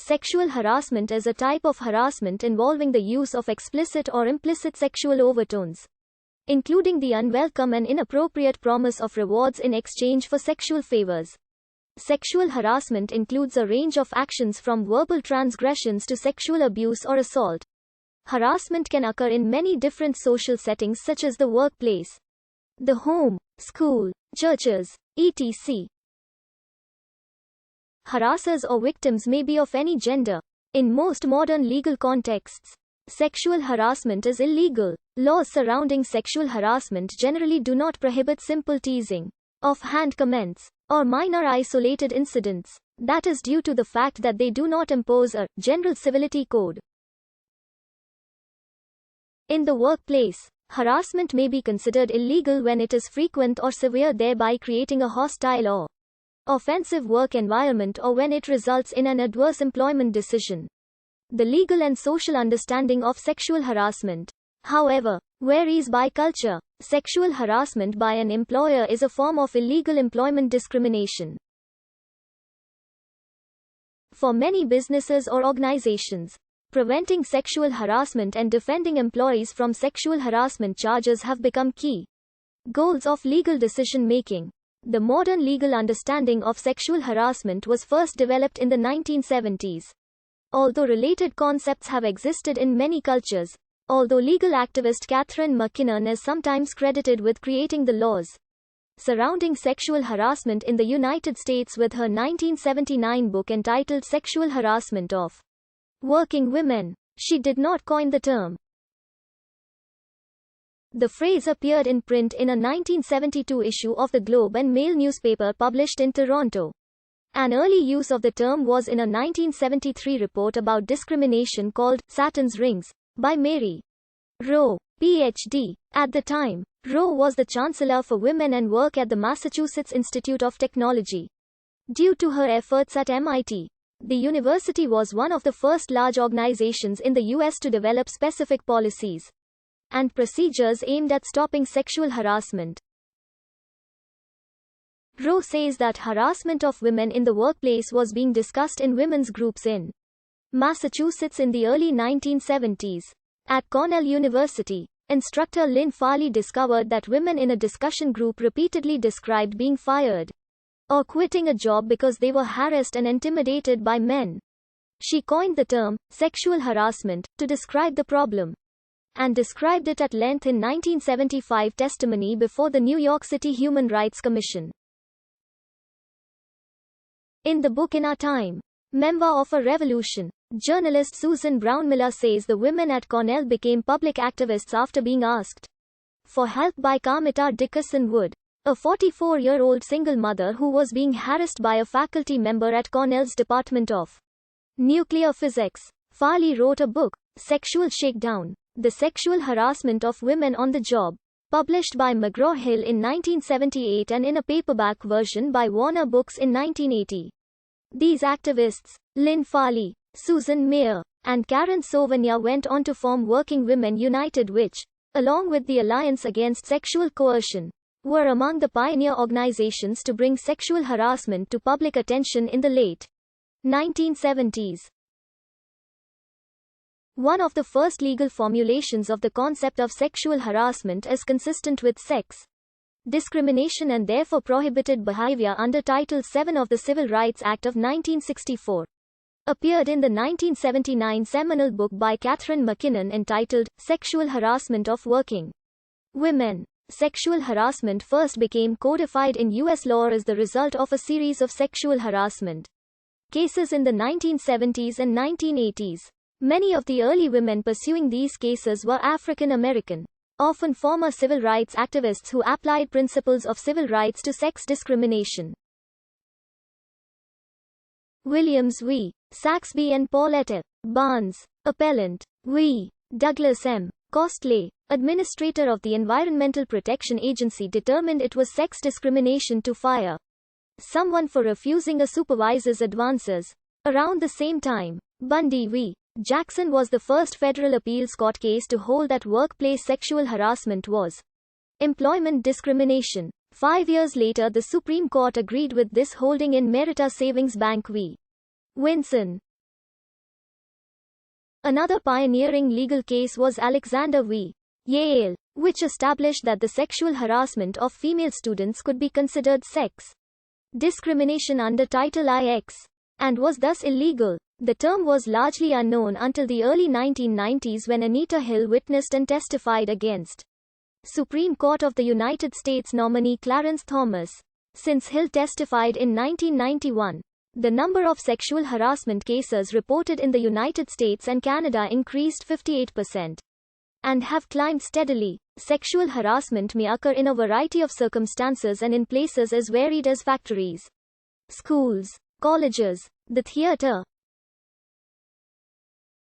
Sexual harassment is a type of harassment involving the use of explicit or implicit sexual overtones, including the unwelcome and inappropriate promise of rewards in exchange for sexual favors. Sexual harassment includes a range of actions from verbal transgressions to sexual abuse or assault. Harassment can occur in many different social settings such as the workplace, the home, school, churches, etc. Harassers or victims may be of any gender. In most modern legal contexts, sexual harassment is illegal. Laws surrounding sexual harassment generally do not prohibit simple teasing, offhand comments, or minor isolated incidents. That is due to the fact that they do not impose a general civility code. In the workplace, harassment may be considered illegal when it is frequent or severe, thereby creating a hostile or offensive work environment, or when it results in an adverse employment decision. The legal and social understanding of sexual harassment, however, varies by culture. Sexual harassment by an employer is a form of illegal employment discrimination. For many businesses or organizations, preventing sexual harassment and defending employees from sexual harassment charges have become key goals of legal decision-making. The modern legal understanding of sexual harassment was first developed in the 1970s. Although related concepts have existed in many cultures, although legal activist Catherine MacKinnon is sometimes credited with creating the laws surrounding sexual harassment in the United States with her 1979 book entitled Sexual Harassment of Working Women, she did not coin the term. The phrase appeared in print in a 1972 issue of the Globe and Mail newspaper published in Toronto. An early use of the term was in a 1973 report about discrimination called Saturn's Rings by Mary Rowe, Ph.D. At the time, Rowe was the Chancellor for Women and Work at the Massachusetts Institute of Technology. Due to her efforts at MIT, the university was one of the first large organizations in the U.S. to develop specific policies and procedures aimed at stopping sexual harassment. Rowe says that harassment of women in the workplace was being discussed in women's groups in Massachusetts in the early 1970s. At Cornell University, instructor Lynn Farley discovered that women in a discussion group repeatedly described being fired or quitting a job because they were harassed and intimidated by men. She coined the term sexual harassment to describe the problem, and described it at length in 1975 testimony before the New York City Human Rights Commission. In the book In Our Time, Member of a Revolution, journalist Susan Brown Miller says the women at Cornell became public activists after being asked for help by Carmita Dickerson Wood, a 44-year-old single mother who was being harassed by a faculty member at Cornell's Department of Nuclear Physics. Farley wrote a book, Sexual Shakedown: The Sexual Harassment of Women on the Job, published by McGraw-Hill in 1978 and in a paperback version by Warner Books in 1980. These activists, Lynn Farley, Susan Meyer, and Karen Sovanya, went on to form Working Women United, which, along with the Alliance Against Sexual Coercion, were among the pioneer organizations to bring sexual harassment to public attention in the late 1970s. One of the first legal formulations of the concept of sexual harassment is consistent with sex discrimination and therefore prohibited behavior under Title VII of the Civil Rights Act of 1964. Appeared in the 1979 seminal book by Catherine MacKinnon entitled Sexual Harassment of Working Women. Sexual harassment first became codified in U.S. law as the result of a series of sexual harassment cases in the 1970s and 1980s. Many of the early women pursuing these cases were African American, often former civil rights activists who applied principles of civil rights to sex discrimination. Williams v. Saxby and Paulette L. Barnes, appellant, v. Douglas M. Costley, administrator of the Environmental Protection Agency, determined it was sex discrimination to fire someone for refusing a supervisor's advances. Around the same time, Bundy v. Jackson was the first federal appeals court case to hold that workplace sexual harassment was employment discrimination. 5 years later, the Supreme Court agreed with this holding in Merita Savings Bank v. Winson. Another pioneering legal case was Alexander v. Yale, which established that the sexual harassment of female students could be considered sex discrimination under Title IX, and was thus illegal. The term was largely unknown until the early 1990s when Anita Hill witnessed and testified against Supreme Court of the United States nominee Clarence Thomas. Since Hill testified in 1991, the number of sexual harassment cases reported in the United States and Canada increased 58% and have climbed steadily. Sexual harassment may occur in a variety of circumstances and in places as varied as factories, schools, colleges, the theater,